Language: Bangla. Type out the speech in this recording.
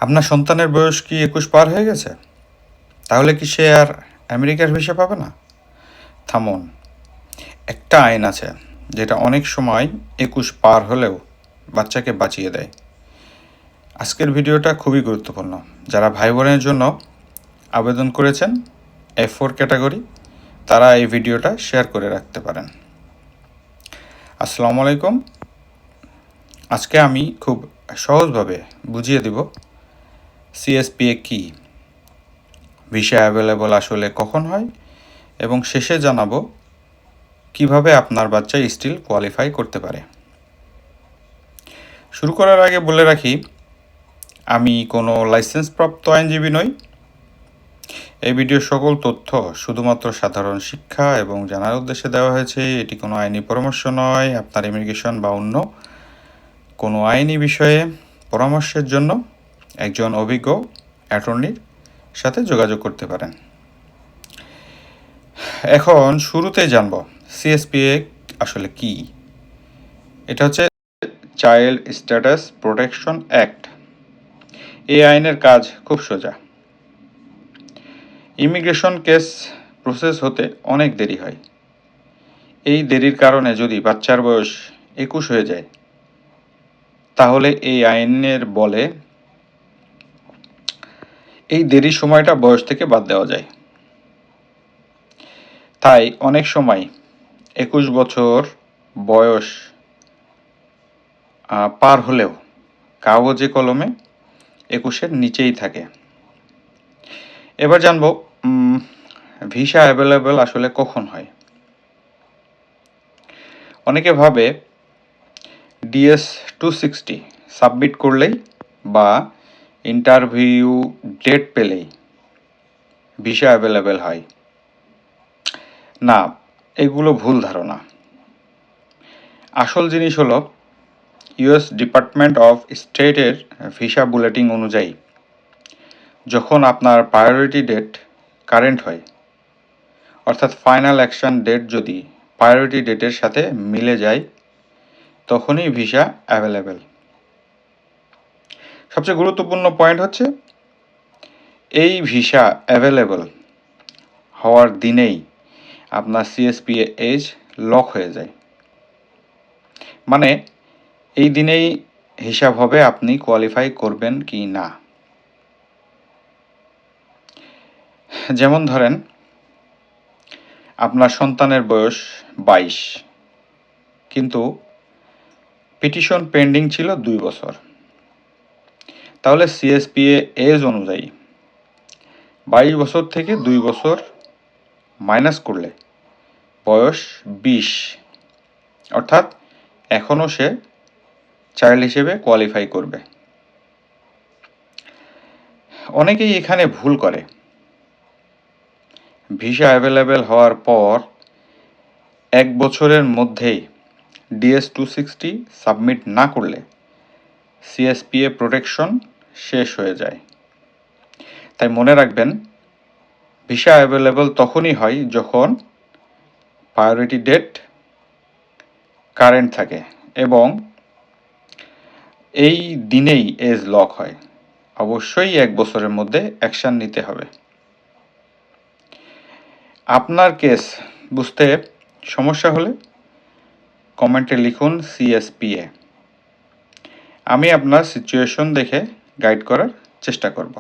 আপনার সন্তানের বয়স কি ২১ পার হয়ে গেছে? তাহলে কি সে আর আমেরিকার ভিসা পাবে না? থামুন। একটা আইন আছে যেটা অনেক সময় ২১ পার হলেও বাচ্চাকে বাঁচিয়ে দেয়। আজকের ভিডিওটা খুবই গুরুত্বপূর্ণ। যারা ভাই বোনের জন্য আবেদন করেছেন F4 ক্যাটাগরি, তারা এই ভিডিওটা শেয়ার করে রাখতে পারেন। আসসালামু আলাইকুম। আজকে আমি খুব সহজভাবে বুঝিয়ে দিব CSPA কী, ভিসা অ্যাভেলেবল আসলে কখন হয়, এবং শেষে জানাবো কিভাবে আপনার বাচ্চা স্টিল কোয়ালিফাই করতে পারে। শুরু করার আগে বলে রাখি, আমি কোনো লাইসেন্সপ্রাপ্ত আইনজীবী নই। এই ভিডিওর সকল তথ্য শুধুমাত্র সাধারণ শিক্ষা এবং জানার উদ্দেশ্যে দেওয়া হয়েছে। এটি কোনো আইনি পরামর্শ নয়। আপনার ইমিগ্রেশন বা অন্য কোনো আইনি বিষয়ে পরামর্শের জন্য একজন অভিজ্ঞ অ্যাটর্নির সাথে যোগাযোগ করতে পারেন। এখন শুরুতে জানব CSPA আসলে কি। এটা হচ্ছে চাইল্ড স্ট্যাটাস প্রোটেকশন অ্যাক্ট। এই আইনের কাজ খুব সোজা। ইমিগ্রেশন কেস প্রসেস হতে অনেক দেরি হয়। এই দেরির কারণে যদি বাচ্চার বয়স ২১ হয়ে যায়, তাহলে এই আইনের বলে এই দেরির সময়টা বয়স থেকে বাদ দেওয়া যায়। তাই অনেক সময় ২১ বছর বয়স পার হলেও কাগজে কলমে ২১-এর নিচেই থাকে। এবার জানবো ভিসা অ্যাভেলেবল আসলে কখন হয়। অনেকে ভাবে DS-260 সাবমিট করলেই বা ইন্টারভিউ ডেট পেলেই ভিসা অ্যাভেলেবল হয়। না, এগুলো ভুল ধারণা। আসল জিনিস হলো US ডিপার্টমেন্ট অফ স্টেটের ভিসা বুলেটিন অনুযায়ী যখন আপনার প্রায়োরিটি ডেট কারেন্ট হয়, অর্থাৎ ফাইনাল অ্যাকশন ডেট যদি প্রায়োরিটি ডেটের সাথে মিলে যায়, তখনই ভিসা অ্যাভেলেবেল। সবচেয়ে গুরুত্বপূর্ণ পয়েন্ট হচ্ছে এই ভিসা অ্যাভেলেবল হওয়ার দিনেই আপনার CSPA এজ লক হয়ে যায়। মানে এই দিনেই হিসাব হবে আপনি কোয়ালিফাই করবেন কি না। যেমন ধরেন, আপনার সন্তানের বয়স 22, কিন্তু পিটিশন পেন্ডিং ছিল 2 বছর। তাহলে CSPA এজ অনুযায়ী 22 বছর থেকে 2 বছর মাইনাস করলে বয়স 20, অর্থাৎ এখনও সে চাইল্ড হিসেবে কোয়ালিফাই করবে। অনেকেই এখানে ভুল করে। ভিসা অ্যাভেলেবেল হওয়ার পর 1 বছরের মধ্যেই DS-260 সাবমিট না করলে CSPA প্রোটেকশন শেষ হয়ে যায়। তাই মনে রাখবেন, ভিসা অ্যাভেলেবল তখনই হয় যখন প্রায়োরিটি ডেট কারেন্ট থাকে এবং এই দিনেই এজ লক হয়। অবশ্যই 1 বছরের মধ্যে অ্যাকশন নিতে হবে। আপনার কেস বুঝতে সমস্যা হলে কমেন্টে লিখুন CSPA। আমি আপনার সিচুয়েশন দেখে গাইড করার চেষ্টা করব।